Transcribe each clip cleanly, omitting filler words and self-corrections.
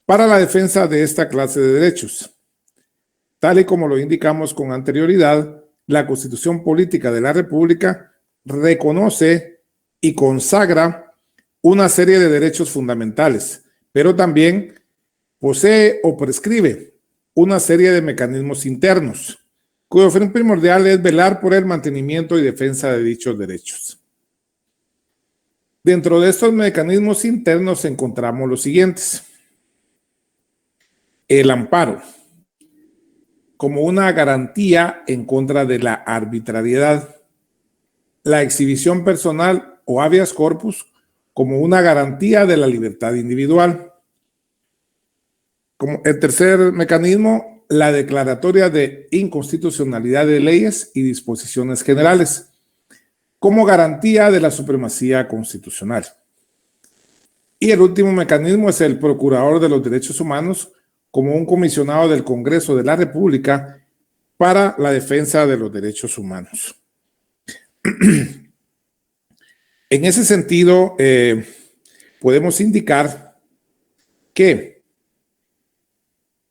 para la defensa de esta clase de derechos. Tal y como lo indicamos con anterioridad, la Constitución Política de la República reconoce y consagra una serie de derechos fundamentales, pero también posee o prescribe una serie de mecanismos internos, cuyo fin primordial es velar por el mantenimiento y defensa de dichos derechos. Dentro de estos mecanismos internos encontramos los siguientes. El amparo, como una garantía en contra de la arbitrariedad. La exhibición personal o habeas corpus, como una garantía de la libertad individual. Como el tercer mecanismo, la declaratoria de inconstitucionalidad de leyes y disposiciones generales, como garantía de la supremacía constitucional. Y el último mecanismo es el procurador de los derechos humanos, como un comisionado del Congreso de la República para la defensa de los derechos humanos. En ese sentido, podemos indicar que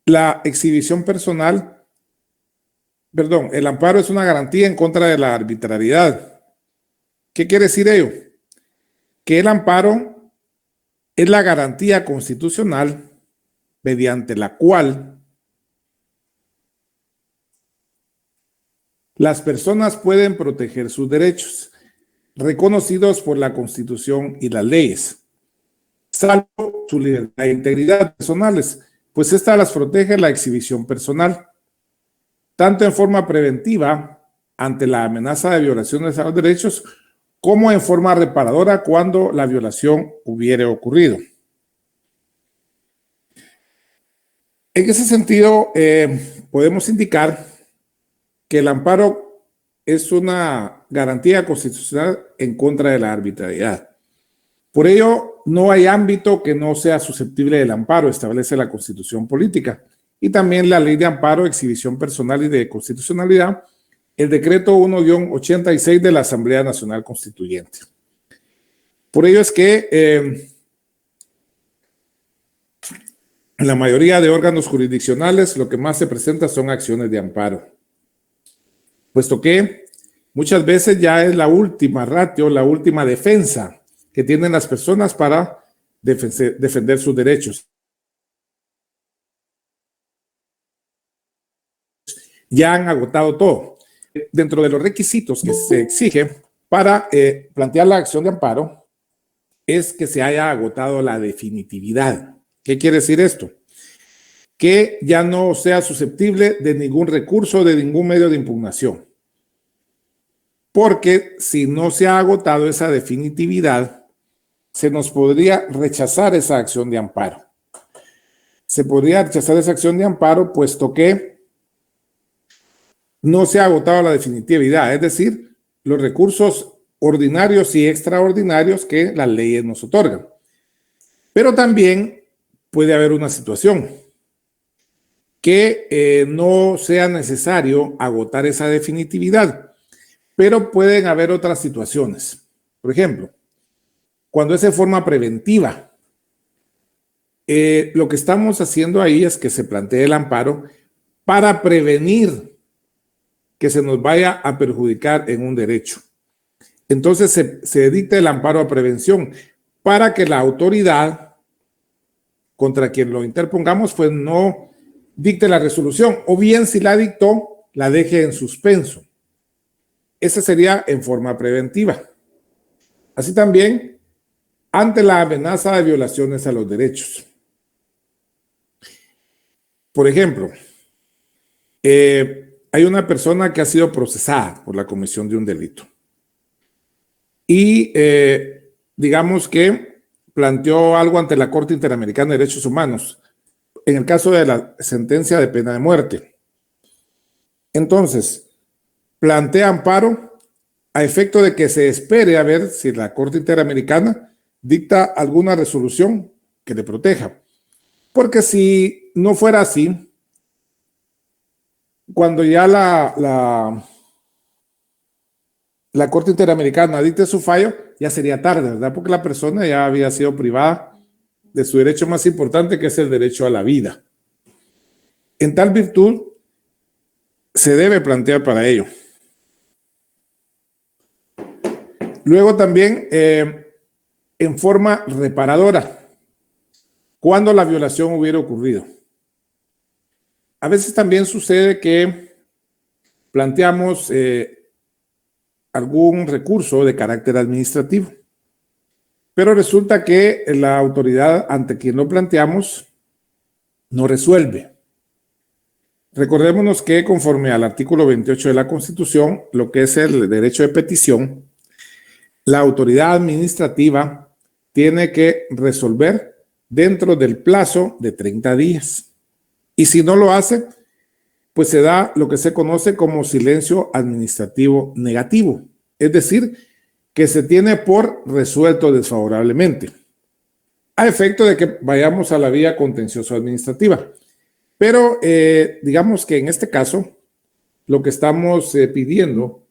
la exhibición personal, el amparo es una garantía en contra de la arbitrariedad. ¿Qué quiere decir ello? Que el amparo es la garantía constitucional mediante la cual las personas pueden proteger sus derechos reconocidos por la Constitución y las leyes, salvo su libertad e integridad personales, pues esta las protege la exhibición personal, tanto en forma preventiva ante la amenaza de violaciones a los derechos, como en forma reparadora cuando la violación hubiere ocurrido. En ese sentido, podemos indicar que el amparo es una garantía constitucional en contra de la arbitrariedad. Por ello, no hay ámbito que no sea susceptible del amparo, establece la Constitución Política. Y también la Ley de Amparo, Exhibición Personal y de Constitucionalidad, el Decreto 1-86 de la Asamblea Nacional Constituyente. Por ello es que en la mayoría de órganos jurisdiccionales lo que más se presenta son acciones de amparo, puesto que muchas veces ya es la última ratio, la última defensa que tienen las personas para defender sus derechos. Ya han agotado todo. Dentro de los requisitos que se exige para plantear la acción de amparo es que se haya agotado la definitividad. ¿Qué quiere decir esto? Que ya no sea susceptible de ningún recurso, de ningún medio de impugnación. Porque si no se ha agotado esa definitividad, se nos podría rechazar esa acción de amparo. Se podría rechazar esa acción de amparo puesto que no se ha agotado la definitividad, es decir, los recursos ordinarios y extraordinarios que las leyes nos otorgan. Pero también puede haber una situación que no sea necesario agotar esa definitividad, pero pueden haber otras situaciones. Por ejemplo, cuando es de forma preventiva, lo que estamos haciendo ahí es que se plantee el amparo para prevenir que se nos vaya a perjudicar en un derecho. Entonces se dicta el amparo a prevención para que la autoridad contra quien lo interpongamos pues no dicte la resolución, o bien si la dictó, la deje en suspenso. Esa sería en forma preventiva. Así también ante la amenaza de violaciones a los derechos. Por ejemplo, hay una persona que ha sido procesada por la comisión de un delito y digamos que planteó algo ante la Corte Interamericana de Derechos Humanos en el caso de la sentencia de pena de muerte. Entonces, plantea amparo a efecto de que se espere a ver si la Corte Interamericana dicta alguna resolución que le proteja. Porque si no fuera así, cuando ya la Corte Interamericana dicte su fallo, ya sería tarde, ¿verdad? Porque la persona ya había sido privada de su derecho más importante, que es el derecho a la vida. En tal virtud, se debe plantear para ello. Luego también, en forma reparadora, cuando la violación hubiera ocurrido. A veces también sucede que planteamos algún recurso de carácter administrativo, pero resulta que la autoridad ante quien lo planteamos no resuelve. Recordémonos que conforme al artículo 28 de la Constitución, lo que es el derecho de petición, la autoridad administrativa tiene que resolver dentro del plazo de 30 días. Y si no lo hace, pues se da lo que se conoce como silencio administrativo negativo. Es decir, que se tiene por resuelto desfavorablemente, a efecto de que vayamos a la vía contencioso administrativa. Pero digamos que en este caso, lo que estamos pidiendo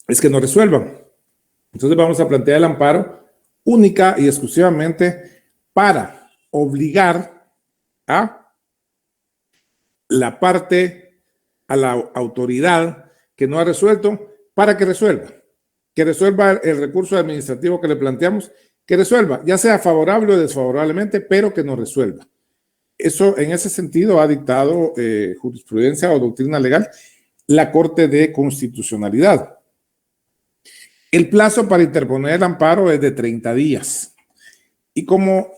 es que nos resuelvan. Entonces vamos a plantear el amparo única y exclusivamente para obligar a la parte, a la autoridad que no ha resuelto, para que resuelva el recurso administrativo que le planteamos, que resuelva, ya sea favorable o desfavorablemente, pero que nos resuelva. Eso, en ese sentido, ha dictado jurisprudencia o doctrina legal la Corte de Constitucionalidad. El plazo para interponer el amparo es de 30 días. Y como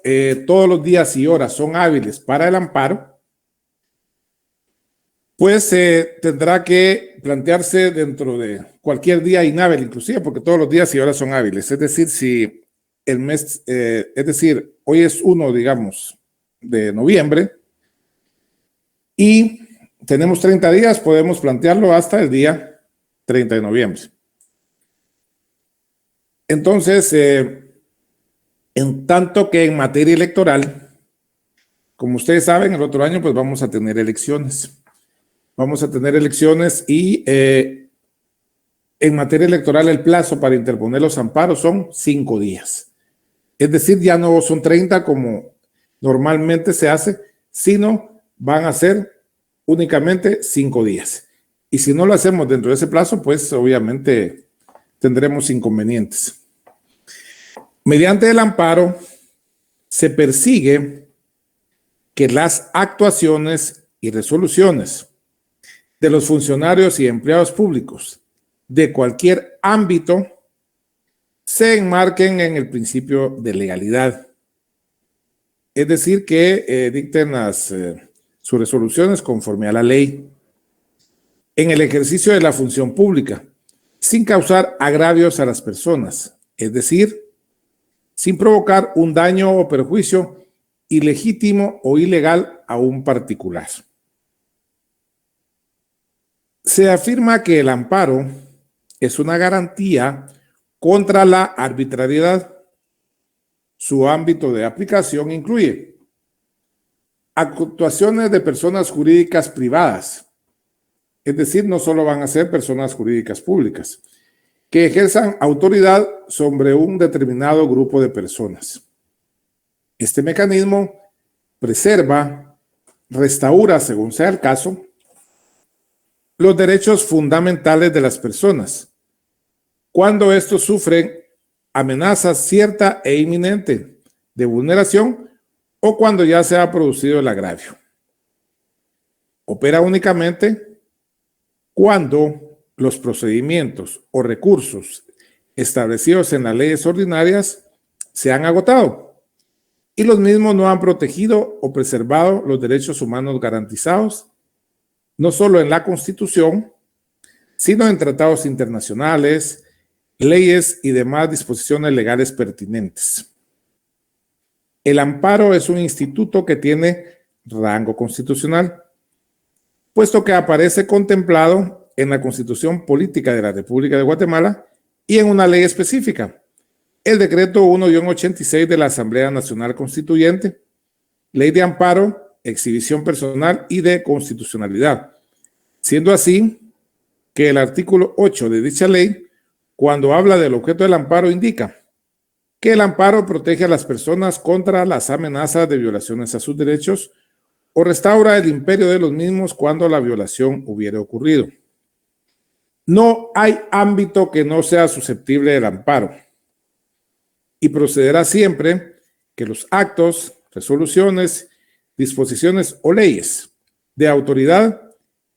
todos los días y horas son hábiles para el amparo, pues tendrá que plantearse dentro de cualquier día inhábil, inclusive, porque todos los días y horas son hábiles. Es decir, si el mes, es decir, hoy es 1, digamos, de noviembre y tenemos 30 días, podemos plantearlo hasta el día 30 de noviembre. Entonces, en tanto que en materia electoral, como ustedes saben, el otro año pues vamos a tener elecciones. Vamos a tener elecciones y en materia electoral el plazo para interponer los amparos son 5 días. Es decir, ya no son 30 como normalmente se hace, sino van a ser únicamente 5 días. Y si no lo hacemos dentro de ese plazo, pues obviamente tendremos inconvenientes. Mediante el amparo se persigue que las actuaciones y resoluciones de los funcionarios y empleados públicos de cualquier ámbito se enmarquen en el principio de legalidad. Es decir, que dicten sus resoluciones conforme a la ley en el ejercicio de la función pública, sin causar agravios a las personas, es decir, sin provocar un daño o perjuicio ilegítimo o ilegal a un particular. Se afirma que el amparo es una garantía contra la arbitrariedad. Su ámbito de aplicación incluye actuaciones de personas jurídicas privadas, es decir, no solo van a ser personas jurídicas públicas, que ejerzan autoridad sobre un determinado grupo de personas. Este mecanismo preserva, restaura, según sea el caso, los derechos fundamentales de las personas, cuando estos sufren amenazas cierta e inminente de vulneración o cuando ya se ha producido el agravio. Opera únicamente cuando los procedimientos o recursos establecidos en las leyes ordinarias se han agotado y los mismos no han protegido o preservado los derechos humanos garantizados no solo en la Constitución, sino en tratados internacionales, leyes y demás disposiciones legales pertinentes. El amparo es un instituto que tiene rango constitucional, puesto que aparece contemplado en la Constitución Política de la República de Guatemala y en una ley específica, el Decreto 1-86 de la Asamblea Nacional Constituyente, Ley de Amparo, Exhibición Personal y de Constitucionalidad, siendo así que el artículo 8 de dicha ley, cuando habla del objeto del amparo, indica que el amparo protege a las personas contra las amenazas de violaciones a sus derechos o restaura el imperio de los mismos cuando la violación hubiera ocurrido. No hay ámbito que no sea susceptible del amparo y procederá siempre que los actos, resoluciones, disposiciones o leyes de autoridad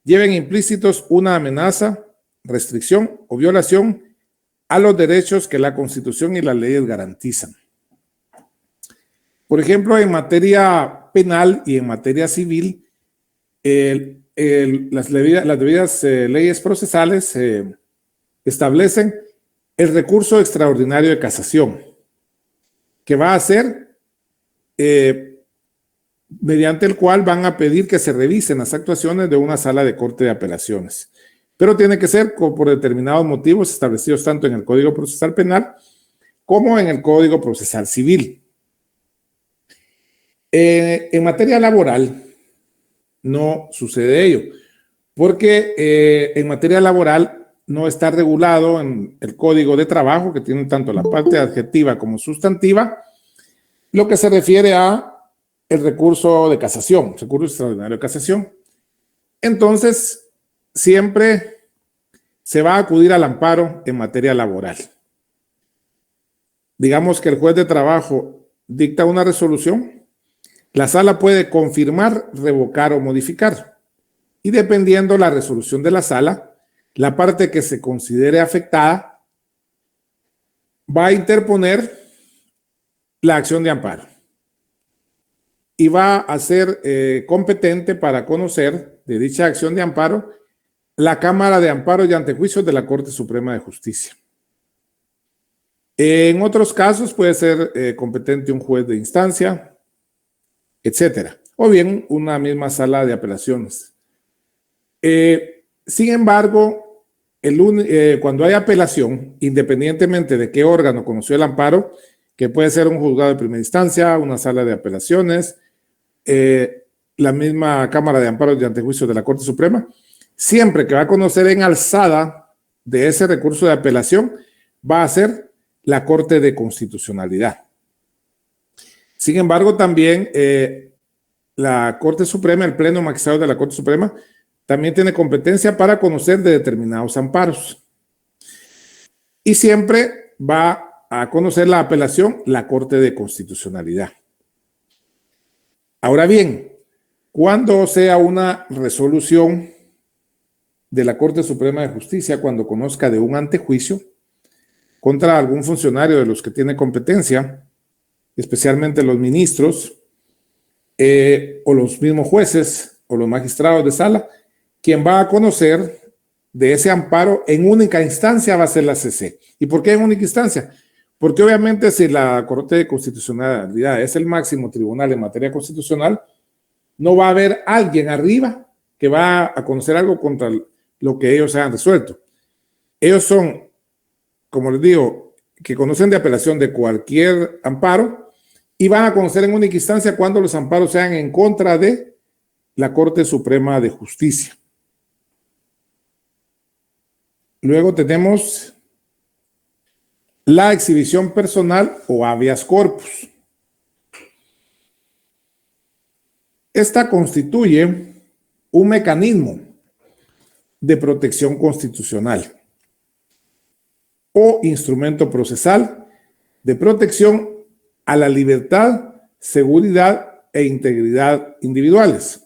lleven implícitos una amenaza, restricción o violación a los derechos que la Constitución y las leyes garantizan. Por ejemplo, en materia penal y en materia civil, las debidas leyes procesales establecen el recurso extraordinario de casación, que va a ser mediante el cual van a pedir que se revisen las actuaciones de una sala de corte de apelaciones. Pero tiene que ser por determinados motivos establecidos tanto en el Código Procesal Penal como en el Código Procesal Civil. En materia laboral no sucede ello, porque en materia laboral no está regulado en el Código de Trabajo, que tiene tanto la parte adjetiva como sustantiva, lo que se refiere a el recurso de casación, recurso extraordinario de casación. Entonces, siempre se va a acudir al amparo en materia laboral. Digamos que el juez de trabajo dicta una resolución, la sala puede confirmar, revocar o modificar. Y dependiendo la resolución de la sala, la parte que se considere afectada va a interponer la acción de amparo y va a ser competente para conocer de dicha acción de amparo la Cámara de Amparo y Antejuicios de la Corte Suprema de Justicia. En otros casos puede ser competente un juez de instancia, etcétera, o bien una misma sala de apelaciones. Sin embargo, cuando hay apelación, independientemente de qué órgano conoció el amparo, que puede ser un juzgado de primera instancia, una sala de apelaciones, la misma Cámara de Amparo y Antejuicios de la Corte Suprema, siempre que va a conocer en alzada de ese recurso de apelación, va a ser la Corte de Constitucionalidad. Sin embargo, también la Corte Suprema, el Pleno Magistrado de la Corte Suprema, también tiene competencia para conocer de determinados amparos. Y siempre va a conocer la apelación la Corte de Constitucionalidad. Ahora bien, cuando sea una resolución de la Corte Suprema de Justicia, cuando conozca de un antejuicio contra algún funcionario de los que tiene competencia, especialmente los ministros o los mismos jueces o los magistrados de sala, quien va a conocer de ese amparo en única instancia va a ser la CC. ¿Y por qué en única instancia? Porque obviamente si la Corte de Constitucionalidad es el máximo tribunal en materia constitucional, no va a haber alguien arriba que va a conocer algo contra lo que ellos hayan resuelto. Ellos son, como les digo, que conocen de apelación de cualquier amparo y van a conocer en única instancia cuando los amparos sean en contra de la Corte Suprema de Justicia. Luego tenemos la exhibición personal o habeas corpus. Esta constituye un mecanismo de protección constitucional o instrumento procesal de protección a la libertad, seguridad e integridad individuales,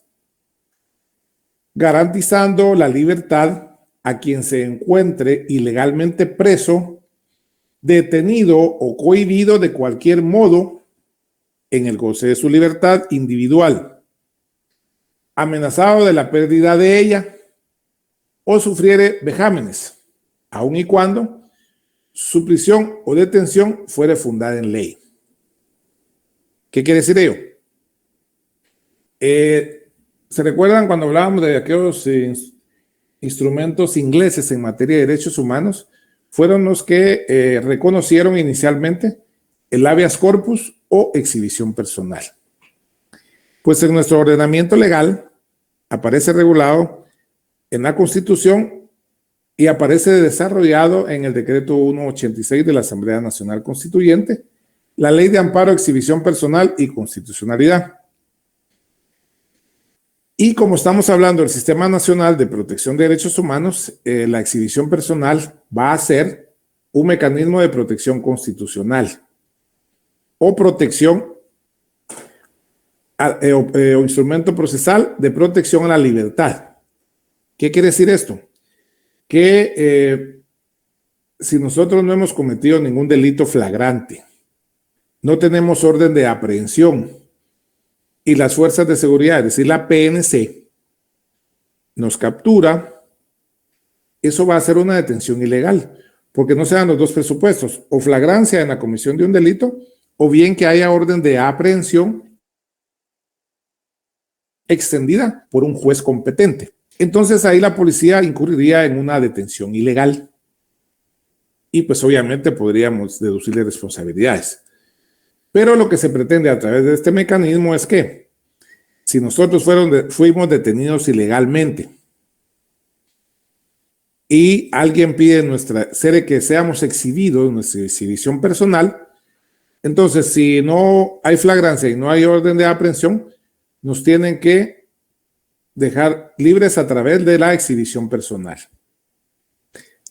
garantizando la libertad a quien se encuentre ilegalmente preso, detenido o cohibido de cualquier modo en el goce de su libertad individual, amenazado de la pérdida de ella o sufriere vejámenes, aun y cuando su prisión o detención fuere fundada en ley. ¿Qué quiere decir ello? ¿Se recuerdan cuando hablábamos de aquellos instrumentos ingleses en materia de derechos humanos? Fueron los que reconocieron inicialmente el habeas corpus o exhibición personal. Pues en nuestro ordenamiento legal aparece regulado en la Constitución y aparece desarrollado en el decreto 186 de la Asamblea Nacional Constituyente, la Ley de Amparo, Exhibición Personal y Constitucionalidad. Y como estamos hablando del Sistema Nacional de Protección de Derechos Humanos, la exhibición personal va a ser un mecanismo de protección constitucional o protección o instrumento procesal de protección a la libertad. ¿Qué quiere decir esto? Que si nosotros no hemos cometido ningún delito flagrante, no tenemos orden de aprehensión y las fuerzas de seguridad, es decir, la PNC, nos captura, eso va a ser una detención ilegal, porque no se dan los dos presupuestos, o flagrancia en la comisión de un delito, o bien que haya orden de aprehensión extendida por un juez competente. Entonces ahí la policía incurriría en una detención ilegal y pues obviamente podríamos deducirle responsabilidades. Pero lo que se pretende a través de este mecanismo es que si nosotros fuimos detenidos ilegalmente y alguien pide que seamos exhibidos, nuestra exhibición personal, entonces si no hay flagrancia y no hay orden de aprehensión, nos tienen que dejar libres a través de la exhibición personal.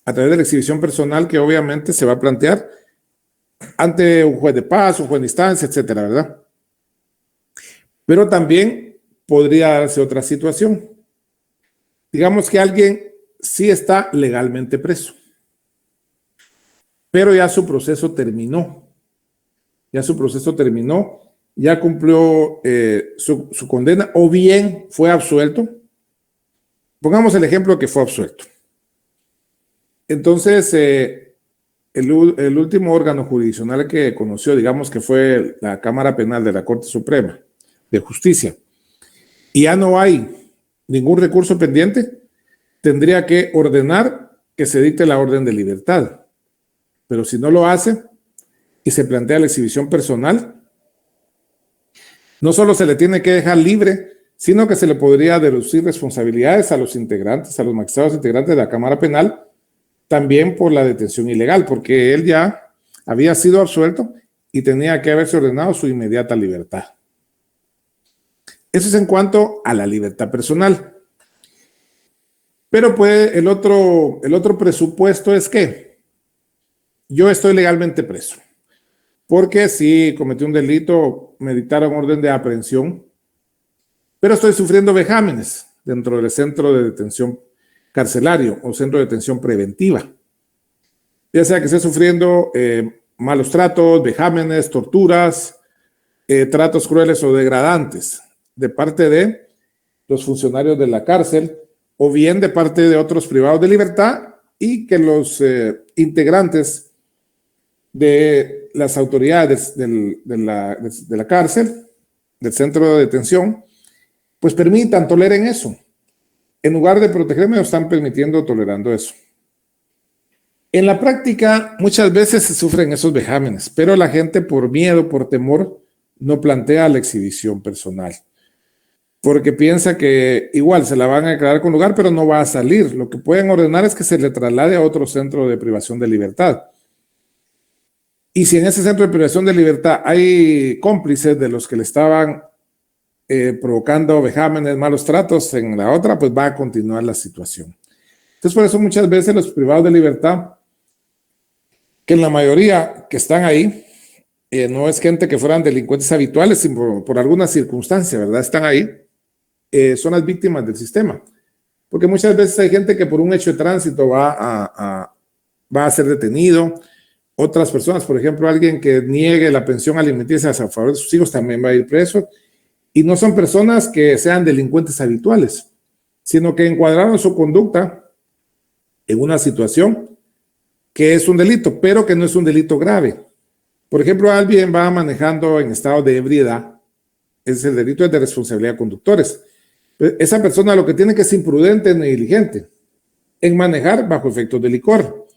A través de la exhibición personal que obviamente se va a plantear ante un juez de paz, un juez de instancia, etcétera, ¿verdad? Pero también podría darse otra situación. Digamos que alguien sí está legalmente preso, pero ya su proceso terminó. Ya cumplió su condena o bien fue absuelto. Pongamos el ejemplo que fue absuelto. Entonces, el último órgano jurisdiccional que conoció, digamos que fue la Cámara Penal de la Corte Suprema de Justicia, y ya no hay ningún recurso pendiente, tendría que ordenar que se dicte la orden de libertad. Pero si no lo hace y se plantea la exhibición personal, no solo se le tiene que dejar libre, sino que se le podría deducir responsabilidades a los magistrados integrantes de la Cámara Penal, también por la detención ilegal, porque él ya había sido absuelto y tenía que haberse ordenado su inmediata libertad. Eso es en cuanto a la libertad personal. Pero pues el otro presupuesto es que yo estoy legalmente preso, porque si cometí un delito, me dictaron orden de aprehensión, pero estoy sufriendo vejámenes dentro del centro de detención carcelario o centro de detención preventiva. Ya sea que esté sufriendo malos tratos, vejámenes, torturas, tratos crueles o degradantes de parte de los funcionarios de la cárcel o bien de parte de otros privados de libertad y que los integrantes de las autoridades de la cárcel, del centro de detención, pues toleren eso. En lugar de protegerme, lo están tolerando eso. En la práctica, muchas veces se sufren esos vejámenes, pero la gente por miedo, por temor, no plantea la exhibición personal, porque piensa que igual se la van a declarar con lugar, pero no va a salir. Lo que pueden ordenar es que se le traslade a otro centro de privación de libertad. Y si en ese centro de privación de libertad hay cómplices de los que le estaban provocando vejámenes, malos tratos en la otra, pues va a continuar la situación. Entonces, por eso muchas veces los privados de libertad, que en la mayoría que están ahí, no es gente que fueran delincuentes habituales, sino por alguna circunstancia, ¿verdad? Están ahí, son las víctimas del sistema. Porque muchas veces hay gente que por un hecho de tránsito va a ser detenido. Otras personas, por ejemplo, alguien que niegue la pensión alimenticia a favor de sus hijos también va a ir preso. Y no son personas que sean delincuentes habituales, sino que encuadraron su conducta en una situación que es un delito, pero que no es un delito grave. Por ejemplo, alguien va manejando en estado de ebriedad, es el delito de responsabilidad de conductores. Esa persona lo que tiene que es imprudente, negligente en manejar bajo efectos de licor,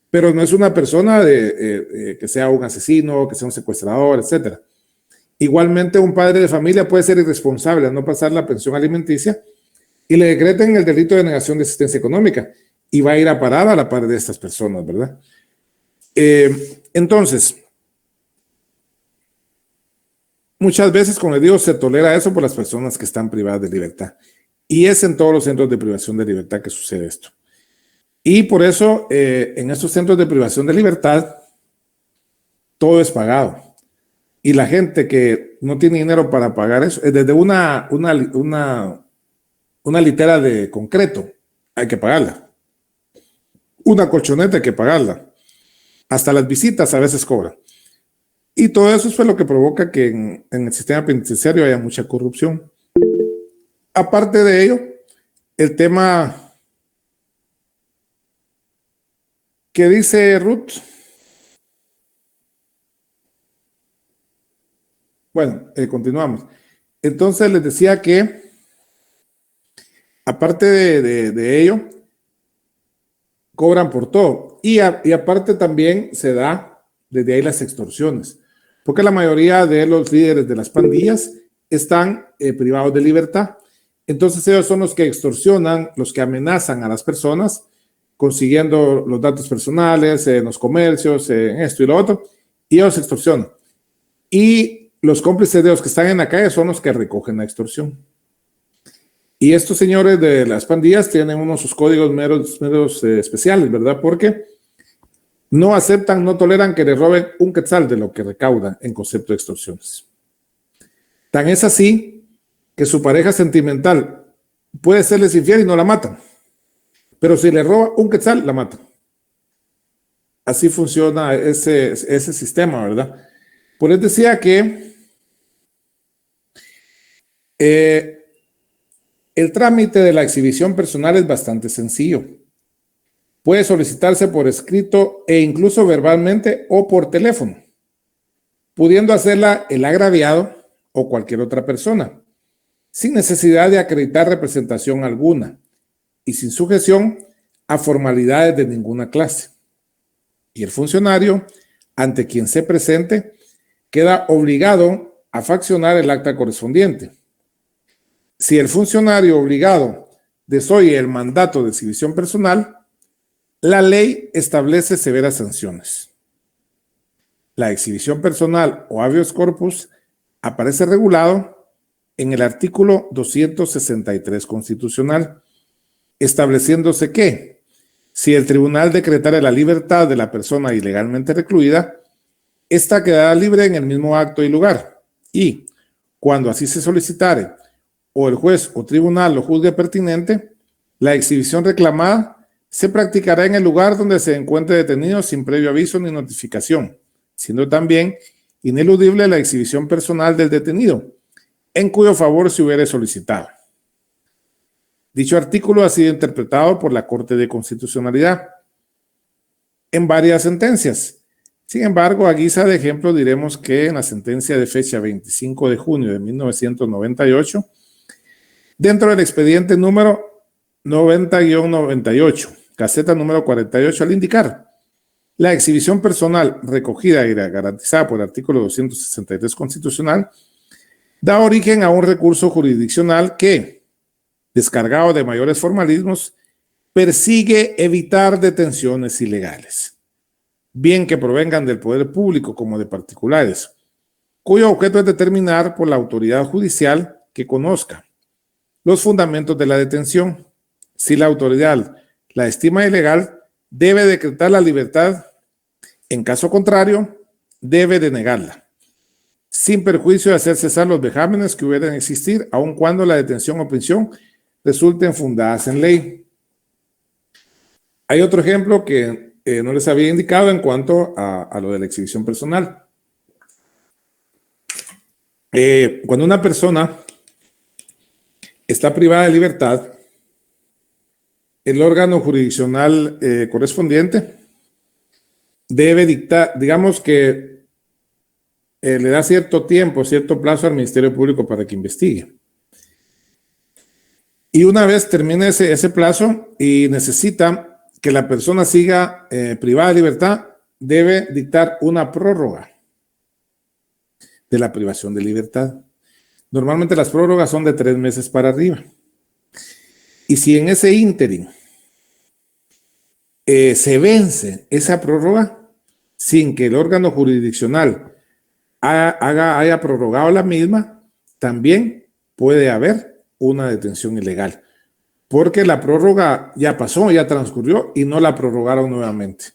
pero no es una persona que sea un asesino, que sea un secuestrador, etcétera. Igualmente, un padre de familia puede ser irresponsable al no pasar la pensión alimenticia y le decreten el delito de negación de asistencia económica y va a ir a parar a la par de estas personas, ¿verdad? Entonces, muchas veces, como les digo, se tolera eso por las personas que están privadas de libertad. Y es en todos los centros de privación de libertad que sucede esto. Y por eso, en estos centros de privación de libertad, todo es pagado. Y la gente que no tiene dinero para pagar eso, desde una litera de concreto, hay que pagarla. Una colchoneta hay que pagarla. Hasta las visitas a veces cobran. Y todo eso fue lo que provoca que en el sistema penitenciario haya mucha corrupción. Aparte de ello, el tema que dice Ruth. Bueno, continuamos. Entonces les decía que, aparte de ello, cobran por todo. Y aparte también se da desde ahí las extorsiones, porque la mayoría de los líderes de las pandillas están privados de libertad. Entonces ellos son los que extorsionan, los que amenazan a las personas, consiguiendo los datos personales en los comercios, en esto y lo otro, y ellos extorsionan. Y los cómplices de los que están en la calle son los que recogen la extorsión. Y estos señores de las pandillas tienen unos sus códigos meros especiales, ¿verdad? Porque no aceptan, no toleran que le roben un quetzal de lo que recaudan en concepto de extorsiones. Tan es así que su pareja sentimental puede serles infiel y no la matan. Pero si le roba un quetzal, la matan. Así funciona ese sistema, ¿verdad? Pues les decía que el trámite de la exhibición personal es bastante sencillo. Puede solicitarse por escrito e incluso verbalmente o por teléfono, pudiendo hacerla el agraviado o cualquier otra persona, sin necesidad de acreditar representación alguna y sin sujeción a formalidades de ninguna clase. Y el funcionario, ante quien se presente, queda obligado a faccionar el acta correspondiente. Si el funcionario obligado desoye el mandato de exhibición personal, la ley establece severas sanciones. La exhibición personal o habeas corpus aparece regulado en el artículo 263 constitucional, estableciéndose que si el tribunal decretara la libertad de la persona ilegalmente recluida, ésta quedará libre en el mismo acto y lugar, y cuando así se solicitare o el juez o tribunal lo juzgue pertinente, la exhibición reclamada se practicará en el lugar donde se encuentre detenido sin previo aviso ni notificación, siendo también ineludible la exhibición personal del detenido, en cuyo favor se hubiere solicitado. Dicho artículo ha sido interpretado por la Corte de Constitucionalidad en varias sentencias. Sin embargo, a guisa de ejemplo, diremos que en la sentencia de fecha 25 de junio de 1998, dentro del expediente número 90-98, caseta número 48, al indicar la exhibición personal recogida y garantizada por el artículo 263 constitucional, da origen a un recurso jurisdiccional que, descargado de mayores formalismos, persigue evitar detenciones ilegales, bien que provengan del poder público como de particulares, cuyo objeto es determinar por la autoridad judicial que conozca los fundamentos de la detención. Si la autoridad la estima ilegal, debe decretar la libertad. En caso contrario, debe denegarla, sin perjuicio de hacer cesar los vejámenes que hubieran existir, aun cuando la detención o prisión resulten fundadas en ley. Hay otro ejemplo que no les había indicado en cuanto a lo de la exhibición personal. Cuando una persona está privada de libertad, el órgano jurisdiccional correspondiente debe dictar, digamos que le da cierto tiempo, cierto plazo al Ministerio Público para que investigue. Y una vez termine ese plazo y necesita que la persona siga privada de libertad, debe dictar una prórroga de la privación de libertad. Normalmente las prórrogas son de 3 meses para arriba. Y si en ese ínterin se vence esa prórroga sin que el órgano jurisdiccional haya prorrogado la misma, también puede haber una detención ilegal, porque la prórroga ya pasó, ya transcurrió y no la prorrogaron nuevamente.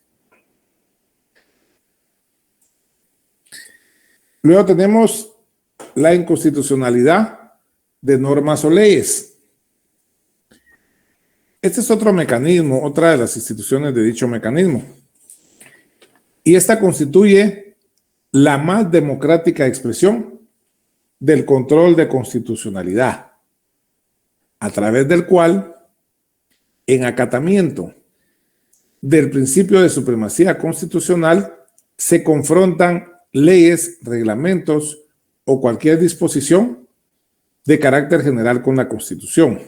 Luego tenemos la inconstitucionalidad de normas o leyes. Este es otro mecanismo, otra de las instituciones de dicho mecanismo. Y esta constituye la más democrática expresión del control de constitucionalidad, a través del cual, en acatamiento del principio de supremacía constitucional, se confrontan leyes, reglamentos o cualquier disposición de carácter general con la Constitución,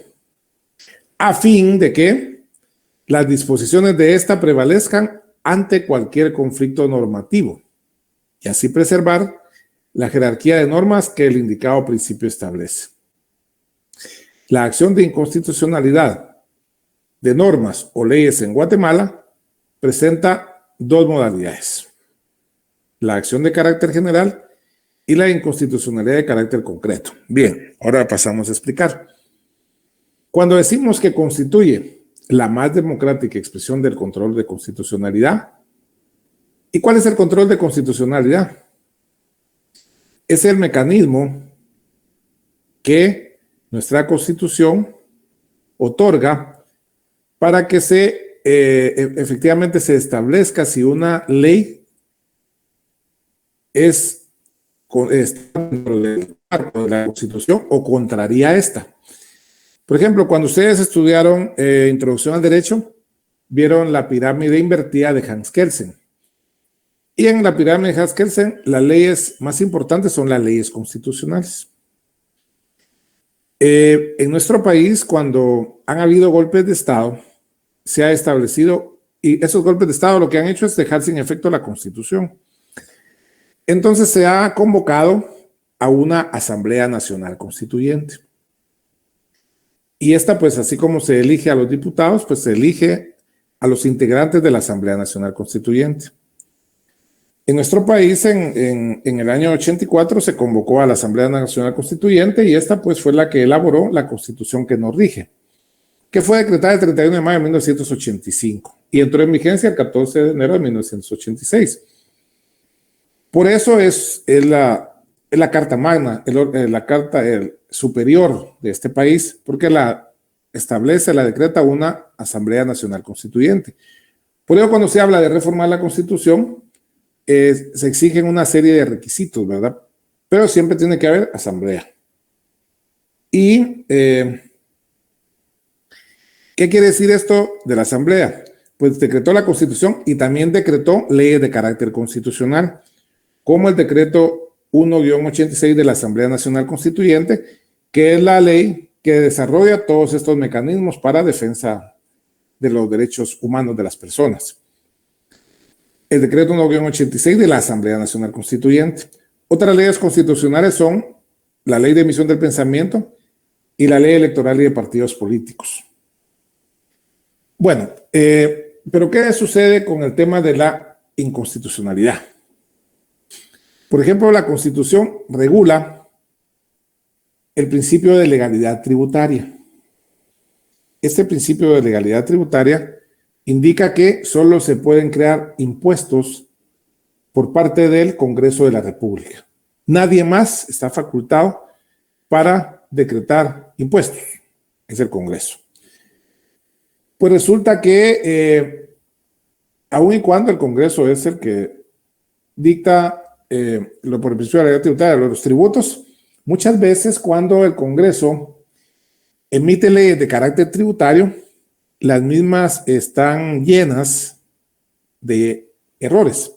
a fin de que las disposiciones de esta prevalezcan ante cualquier conflicto normativo y así preservar la jerarquía de normas que el indicado principio establece. La acción de inconstitucionalidad de normas o leyes en Guatemala presenta dos modalidades: la acción de carácter general y la inconstitucionalidad de carácter concreto. Bien, ahora pasamos a explicar. Cuando decimos que constituye la más democrática expresión del control de constitucionalidad, ¿y cuál es el control de constitucionalidad? Es el mecanismo que nuestra Constitución otorga para que efectivamente se establezca si una ley está dentro del marco de la Constitución o contraria a esta. Por ejemplo, cuando ustedes estudiaron Introducción al Derecho, vieron la pirámide invertida de Hans Kelsen. Y en la pirámide de Hans Kelsen, las leyes más importantes son las leyes constitucionales. En nuestro país, cuando han habido golpes de Estado, se ha establecido, y esos golpes de Estado lo que han hecho es dejar sin efecto la Constitución. Entonces se ha convocado a una Asamblea Nacional Constituyente. Y esta, pues así como se elige a los diputados, pues se elige a los integrantes de la Asamblea Nacional Constituyente. En nuestro país, en el año 84, se convocó a la Asamblea Nacional Constituyente y esta pues fue la que elaboró la Constitución que nos rige, que fue decretada el 31 de mayo de 1985 y entró en vigencia el 14 de enero de 1986. Por eso es la Carta Magna, la Carta superior de este país, porque la establece, la decreta una Asamblea Nacional Constituyente. Por eso cuando se habla de reformar la Constitución, se exigen una serie de requisitos, ¿verdad? Pero siempre tiene que haber asamblea. ¿Y qué quiere decir esto de la asamblea? Pues decretó la Constitución y también decretó leyes de carácter constitucional, como el decreto 1-86 de la Asamblea Nacional Constituyente, que es la ley que desarrolla todos estos mecanismos para defensa de los derechos humanos de las personas. El decreto 1-86 de la Asamblea Nacional Constituyente. Otras leyes constitucionales son la ley de emisión del pensamiento y la ley electoral y de partidos políticos. Bueno, pero ¿qué sucede con el tema de la inconstitucionalidad? Por ejemplo, la Constitución regula el principio de legalidad tributaria. Este principio de legalidad tributaria indica que solo se pueden crear impuestos por parte del Congreso de la República. Nadie más está facultado para decretar impuestos, es el Congreso. Pues resulta que, aun y cuando el Congreso es el que dicta por el principio de la legalidad tributaria, los tributos, muchas veces cuando el Congreso emite leyes de carácter tributario, las mismas están llenas de errores.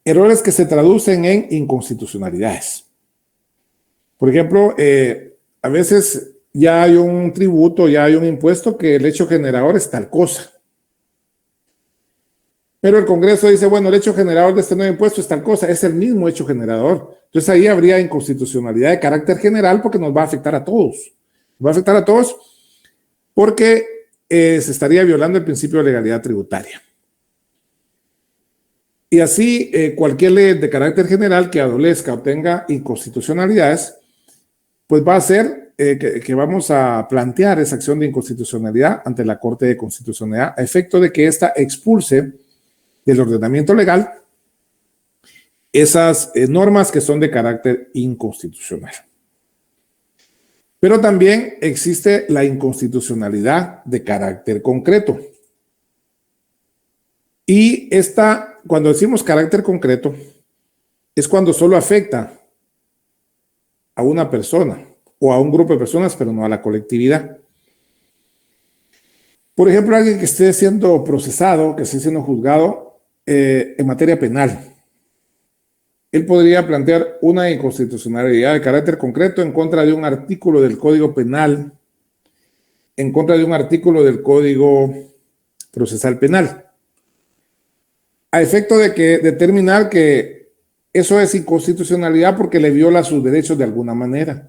Errores que se traducen en inconstitucionalidades. Por ejemplo, a veces ya hay un tributo, ya hay un impuesto que el hecho generador es tal cosa. Pero el Congreso dice, bueno, el hecho generador de este nuevo impuesto es tal cosa, es el mismo hecho generador. Entonces ahí habría inconstitucionalidad de carácter general porque nos va a afectar a todos. Nos va a afectar a todos porque se estaría violando el principio de legalidad tributaria. Y así, cualquier ley de carácter general que adolezca o tenga inconstitucionalidades, pues va a ser que vamos a plantear esa acción de inconstitucionalidad ante la Corte de Constitucionalidad a efecto de que ésta expulse del ordenamiento legal esas normas que son de carácter inconstitucional. Pero también existe la inconstitucionalidad de carácter concreto. Y esta, cuando decimos carácter concreto, es cuando solo afecta a una persona o a un grupo de personas, pero no a la colectividad. Por ejemplo, alguien que esté siendo procesado, que esté siendo juzgado en materia penal, él podría plantear una inconstitucionalidad de carácter concreto en contra de un artículo del Código Penal, en contra de un artículo del Código Procesal Penal, a efecto de que determinar que eso es inconstitucionalidad porque le viola sus derechos de alguna manera.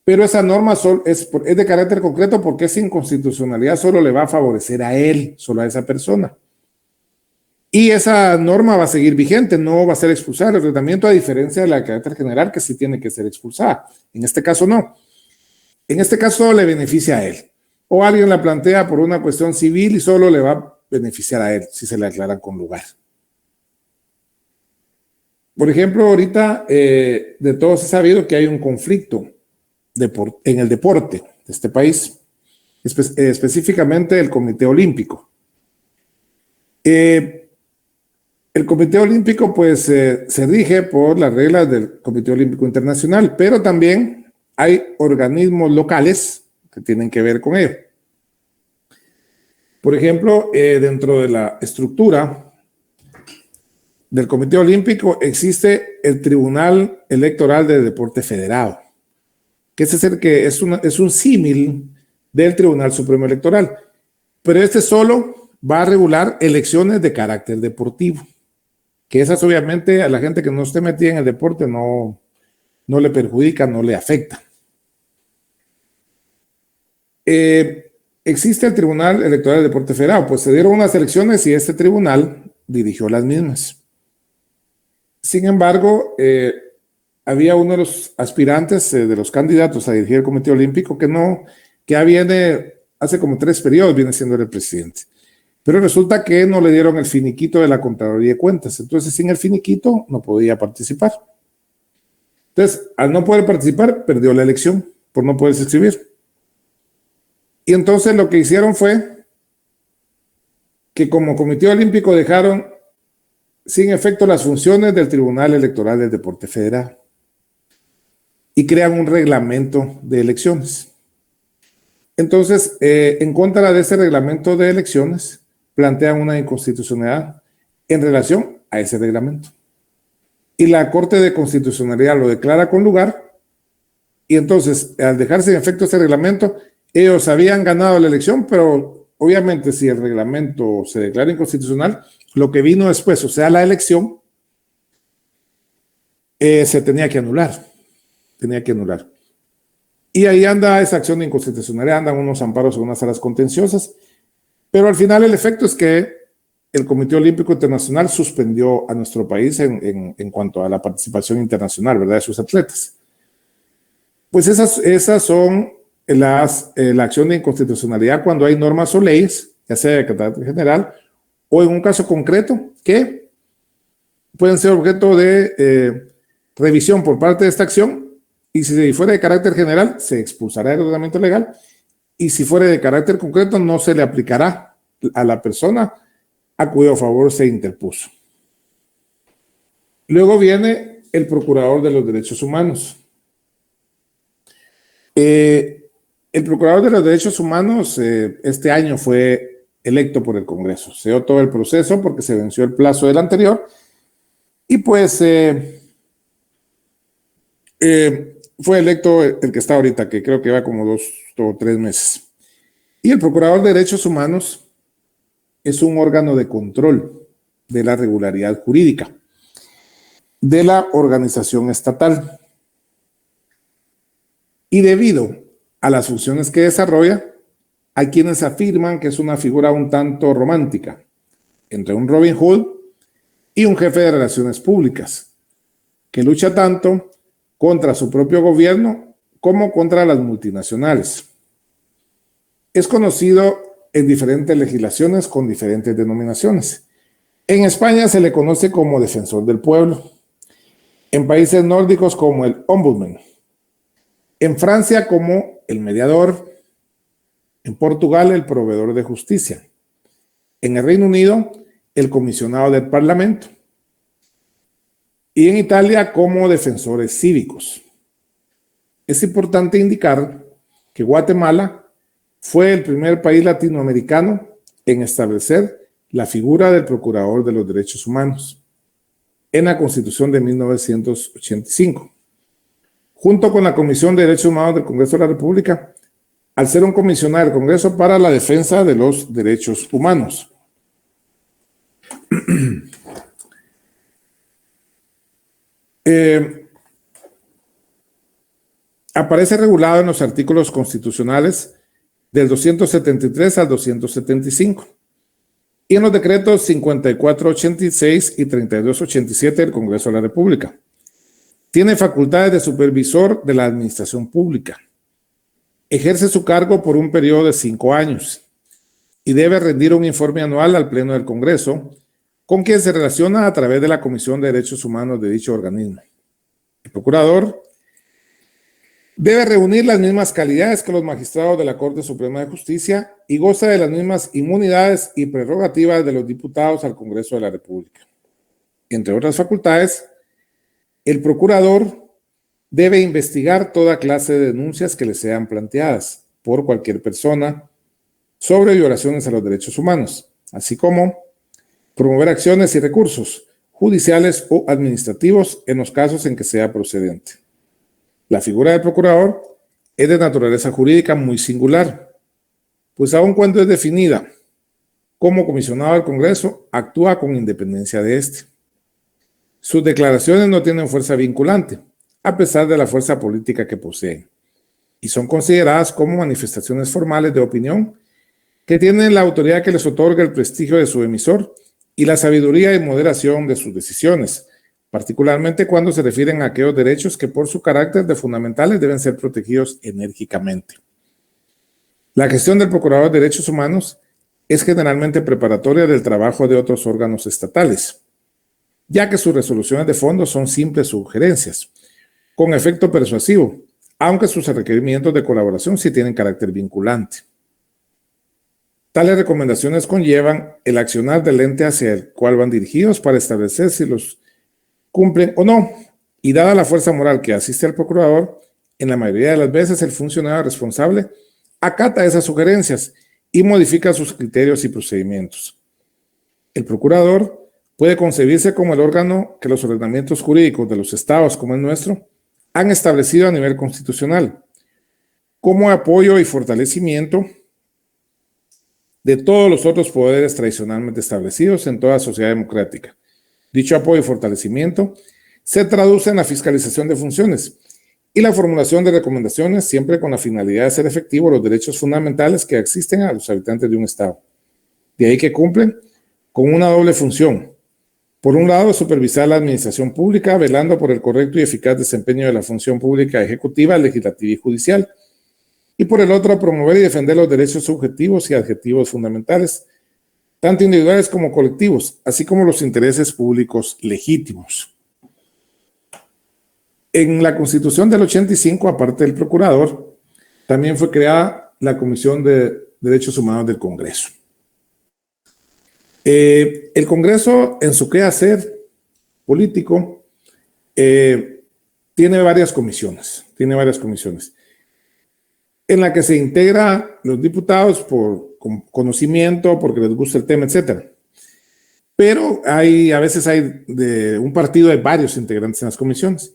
Pero esa norma es de carácter concreto porque esa inconstitucionalidad solo le va a favorecer a él, solo a esa persona. Y esa norma va a seguir vigente, no va a ser expulsada del tratamiento, a diferencia de la de carácter general, que sí tiene que ser expulsada. En este caso no. En este caso le beneficia a él. O alguien la plantea por una cuestión civil y solo le va a beneficiar a él si se le aclara con lugar. Por ejemplo, ahorita de todos he sabido que hay un conflicto en el deporte de este país, específicamente el Comité Olímpico. El Comité Olímpico pues se rige por las reglas del Comité Olímpico Internacional, pero también hay organismos locales que tienen que ver con ello. Por ejemplo, dentro de la estructura del Comité Olímpico existe el Tribunal Electoral de Deporte Federado, que es un símil del Tribunal Supremo Electoral, pero este solo va a regular elecciones de carácter deportivo, que esas obviamente a la gente que no esté metida en el deporte no le perjudica, no le afecta. Existe el Tribunal Electoral de Deporte Federado, pues se dieron unas elecciones y este tribunal dirigió las mismas. Sin embargo, había uno de los aspirantes, de los candidatos a dirigir el Comité Olímpico, que ya viene, hace como 3 periodos, viene siendo el presidente. Pero resulta que no le dieron el finiquito de la Contraloría de Cuentas. Entonces, sin el finiquito, no podía participar. Entonces, al no poder participar, perdió la elección por no poderse inscribir. Y entonces lo que hicieron fue que como Comité Olímpico dejaron sin efecto las funciones del Tribunal Electoral del Deporte Federal y crean un reglamento de elecciones. Entonces, en contra de ese reglamento de elecciones, plantean una inconstitucionalidad en relación a ese reglamento. Y la Corte de Constitucionalidad lo declara con lugar, y entonces, al dejarse en efecto ese reglamento, ellos habían ganado la elección, pero obviamente si el reglamento se declara inconstitucional, lo que vino después, o sea, la elección, se tenía que anular. Y ahí anda esa acción de inconstitucionalidad, andan unos amparos en unas salas contenciosas, pero al final el efecto es que el Comité Olímpico Internacional suspendió a nuestro país en cuanto a la participación internacional, ¿verdad?, de sus atletas. Pues esas son la acción de inconstitucionalidad cuando hay normas o leyes, ya sea de carácter general o en un caso concreto, que pueden ser objeto de revisión por parte de esta acción, y si fuera de carácter general, se expulsará del ordenamiento legal, y si fuera de carácter concreto, no se le aplicará a la persona a cuyo favor se interpuso. Luego viene el Procurador de los Derechos Humanos. El Procurador de los Derechos Humanos este año fue electo por el Congreso. Se dio todo el proceso porque se venció el plazo del anterior y pues fue electo el que está ahorita, que creo que va como 2 o 3 meses. Y el Procurador de Derechos Humanos es un órgano de control de la regularidad jurídica de la organización estatal. Y debido a las funciones que desarrolla, hay quienes afirman que es una figura un tanto romántica, entre un Robin Hood y un jefe de relaciones públicas, que lucha tanto contra su propio gobierno como contra las multinacionales. Es conocido en diferentes legislaciones con diferentes denominaciones. En España se le conoce como defensor del pueblo, en países nórdicos como el ombudsman, en Francia como el mediador, en Portugal el proveedor de justicia, en el Reino Unido el comisionado del Parlamento y en Italia como defensores cívicos. Es importante indicar que Guatemala fue el primer país latinoamericano en establecer la figura del Procurador de los Derechos Humanos en la Constitución de 1985, junto con la Comisión de Derechos Humanos del Congreso de la República, al ser un comisionado del Congreso para la defensa de los derechos humanos. Aparece regulado en los artículos constitucionales del 273 al 275 y en los decretos 5486 y 3287 del Congreso de la República. Tiene facultades de supervisor de la administración pública. Ejerce su cargo por un periodo de 5 años y debe rendir un informe anual al Pleno del Congreso, con quien se relaciona a través de la Comisión de Derechos Humanos de dicho organismo. El procurador debe reunir las mismas calidades que los magistrados de la Corte Suprema de Justicia y goza de las mismas inmunidades y prerrogativas de los diputados al Congreso de la República. Entre otras facultades, el procurador debe investigar toda clase de denuncias que le sean planteadas por cualquier persona sobre violaciones a los derechos humanos, así como promover acciones y recursos judiciales o administrativos en los casos en que sea procedente. La figura del procurador es de naturaleza jurídica muy singular, pues aun cuando es definida como comisionado del Congreso, actúa con independencia de este. Sus declaraciones no tienen fuerza vinculante, a pesar de la fuerza política que poseen, y son consideradas como manifestaciones formales de opinión que tienen la autoridad que les otorga el prestigio de su emisor y la sabiduría y moderación de sus decisiones, particularmente cuando se refieren a aquellos derechos que por su carácter de fundamentales deben ser protegidos enérgicamente. La gestión del Procurador de Derechos Humanos es generalmente preparatoria del trabajo de otros órganos estatales, ya que sus resoluciones de fondo son simples sugerencias, con efecto persuasivo, aunque sus requerimientos de colaboración sí tienen carácter vinculante. Tales recomendaciones conllevan el accionar del ente hacia el cual van dirigidos para establecer si los cumplen o no, y dada la fuerza moral que asiste al procurador, en la mayoría de las veces el funcionario responsable acata esas sugerencias y modifica sus criterios y procedimientos. El procurador puede concebirse como el órgano que los ordenamientos jurídicos de los estados como el nuestro han establecido a nivel constitucional, como apoyo y fortalecimiento de todos los otros poderes tradicionalmente establecidos en toda sociedad democrática. Dicho apoyo y fortalecimiento se traduce en la fiscalización de funciones y la formulación de recomendaciones, siempre con la finalidad de hacer efectivos los derechos fundamentales que existen a los habitantes de un Estado. De ahí que cumplen con una doble función. Por un lado, supervisar la administración pública, velando por el correcto y eficaz desempeño de la función pública ejecutiva, legislativa y judicial. Y por el otro, promover y defender los derechos subjetivos y adjetivos fundamentales, tanto individuales como colectivos, así como los intereses públicos legítimos. En la Constitución del 85, aparte del Procurador, también fue creada la Comisión de Derechos Humanos del Congreso. El Congreso, en su quehacer político, tiene varias comisiones, en la que se integra los diputados por conocimiento, porque les gusta el tema, etcétera. Pero a veces hay de un partido, hay varios integrantes en las comisiones.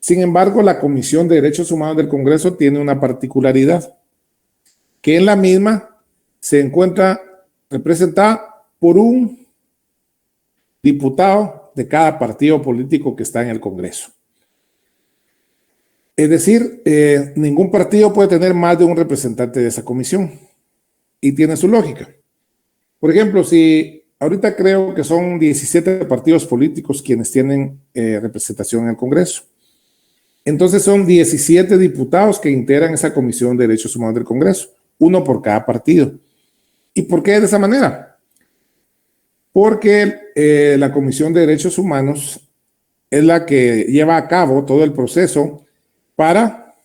Sin embargo, la Comisión de Derechos Humanos del Congreso tiene una particularidad, que en la misma se encuentra representada por un diputado de cada partido político que está en el Congreso. Es decir, ningún partido puede tener más de un representante de esa comisión y tiene su lógica. Por ejemplo, si ahorita creo que son 17 partidos políticos quienes tienen representación en el Congreso. Entonces son 17 diputados que integran esa Comisión de Derechos Humanos del Congreso, uno por cada partido. ¿Y por qué de esa manera? Porque la Comisión de Derechos Humanos es la que lleva a cabo todo el proceso para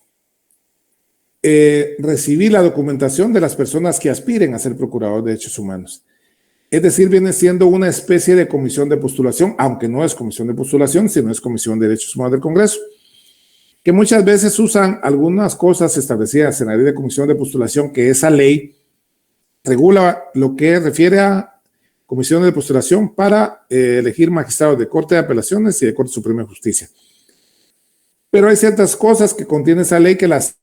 recibir la documentación de las personas que aspiren a ser procurador de derechos humanos. Es decir, viene siendo una especie de comisión de postulación, aunque no es comisión de postulación, sino es comisión de derechos humanos del Congreso, que muchas veces usan algunas cosas establecidas en la ley de comisión de postulación, que esa ley regula lo que refiere a comisiones de postulación para elegir magistrados de Corte de Apelaciones y de Corte Suprema de Justicia. Pero hay ciertas cosas que contiene esa ley que las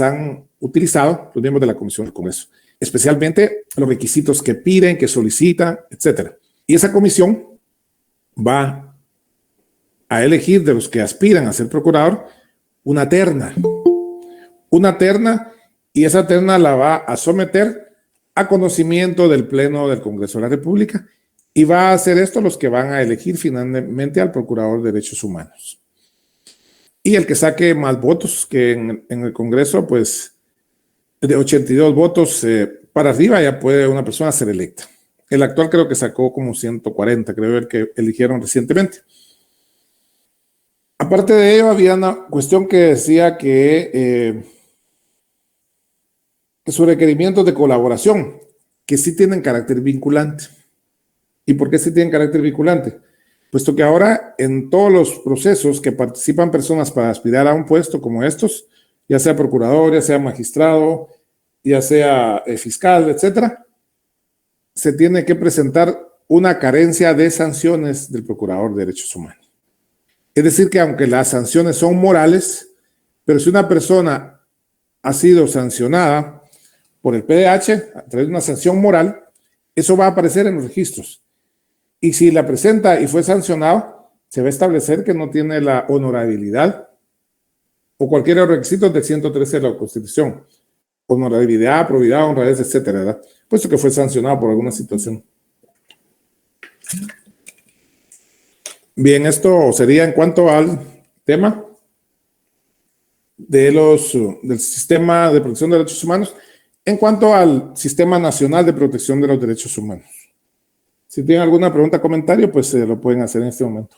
han utilizado los miembros de la Comisión del Congreso, especialmente los requisitos que piden, que solicitan, etcétera. Y esa comisión va a elegir de los que aspiran a ser procurador una terna, y esa terna la va a someter a conocimiento del Pleno del Congreso de la República, y va a hacer esto los que van a elegir finalmente al Procurador de Derechos Humanos. Y el que saque más votos que en el Congreso, pues de 82 votos para arriba ya puede una persona ser electa. El actual creo que sacó como 140, creo el que eligieron recientemente. Aparte de ello, había una cuestión que decía que sus requerimientos de colaboración, que sí tienen carácter vinculante. ¿Y por qué sí tienen carácter vinculante? Puesto que ahora en todos los procesos que participan personas para aspirar a un puesto como estos, ya sea procurador, ya sea magistrado, ya sea fiscal, etcétera, se tiene que presentar una carencia de sanciones del Procurador de Derechos Humanos. Es decir, que aunque las sanciones son morales, pero si una persona ha sido sancionada por el PDH a través de una sanción moral, eso va a aparecer en los registros. Y si la presenta y fue sancionado, se va a establecer que no tiene la honorabilidad o cualquier otro requisito del 113 de la Constitución. Honorabilidad, probidad, honradez, etcétera, ¿verdad? Puesto que fue sancionado por alguna situación. Bien, esto sería en cuanto al tema del sistema de protección de derechos humanos, en cuanto al Sistema Nacional de Protección de los Derechos Humanos. Si tienen alguna pregunta o comentario, pues lo pueden hacer en este momento.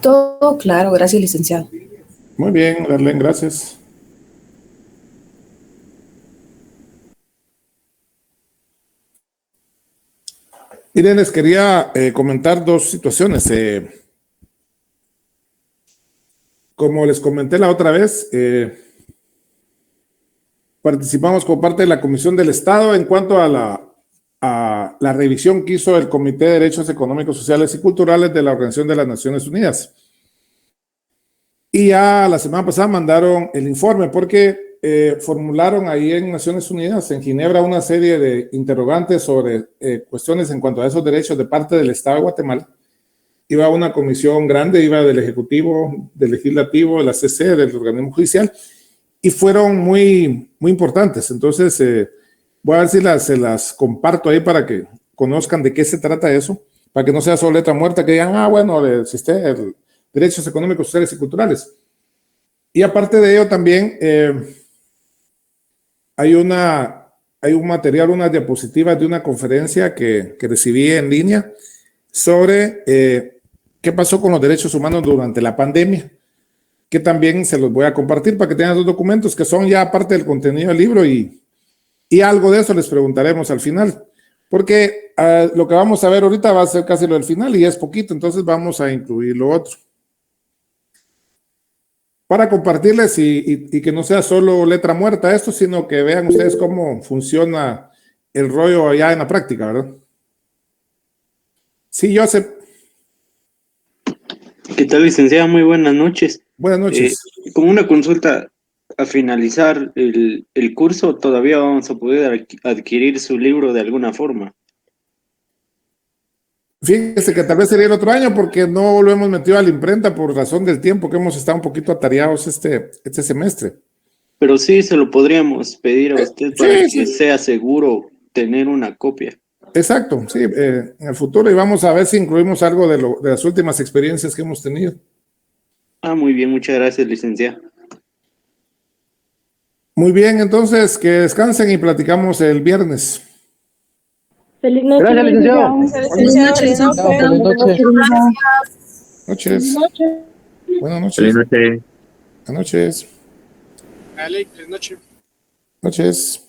Todo claro, gracias, licenciado. Muy bien, Darlene, gracias. Miren, les quería comentar dos situaciones. Como les comenté la otra vez, participamos como parte de la Comisión del Estado en cuanto a la revisión que hizo el Comité de Derechos Económicos, Sociales y Culturales de la Organización de las Naciones Unidas. Y ya la semana pasada mandaron el informe porque formularon ahí en Naciones Unidas, en Ginebra, una serie de interrogantes sobre cuestiones en cuanto a esos derechos de parte del Estado de Guatemala. Iba una comisión grande, iba del Ejecutivo, del Legislativo, de la CC, del organismo judicial, y fueron muy importantes. Entonces, voy a ver si se las comparto ahí para que conozcan de qué se trata eso, para que no sea solo letra muerta, que digan, bueno, existe derechos económicos, sociales y culturales. Y aparte de ello también hay un material, unas diapositivas de una conferencia que recibí en línea sobre qué pasó con los derechos humanos durante la pandemia, que también se los voy a compartir para que tengan los documentos que son ya parte del contenido del libro y algo de eso les preguntaremos al final, porque lo que vamos a ver ahorita va a ser casi lo del final y es poquito, entonces vamos a incluir lo otro. Para compartirles y que no sea solo letra muerta esto, sino que vean ustedes cómo funciona el rollo allá en la práctica, ¿verdad? Sí, Joseph. ¿Qué tal, licenciada? Muy buenas noches. Buenas noches. Como una consulta, a finalizar el curso, todavía vamos a poder adquirir su libro de alguna forma. Fíjese que tal vez sería el otro año porque no lo hemos metido a la imprenta por razón del tiempo que hemos estado un poquito atareados este semestre. Pero sí se lo podríamos pedir a usted para Sí, que sí, sea seguro tener una copia. exacto, sí, en el futuro y vamos a ver si incluimos algo de las últimas experiencias que hemos tenido. Ah, muy bien, muchas gracias, licenciado. Muy bien, entonces que descansen y platicamos el viernes. Feliz noche, Gracias, licenciado. Feliz noche, licenciado. Feliz noche. Noches. Buenas Feliz noches. noche. Buenas noches. Dale, feliz noche. Noches.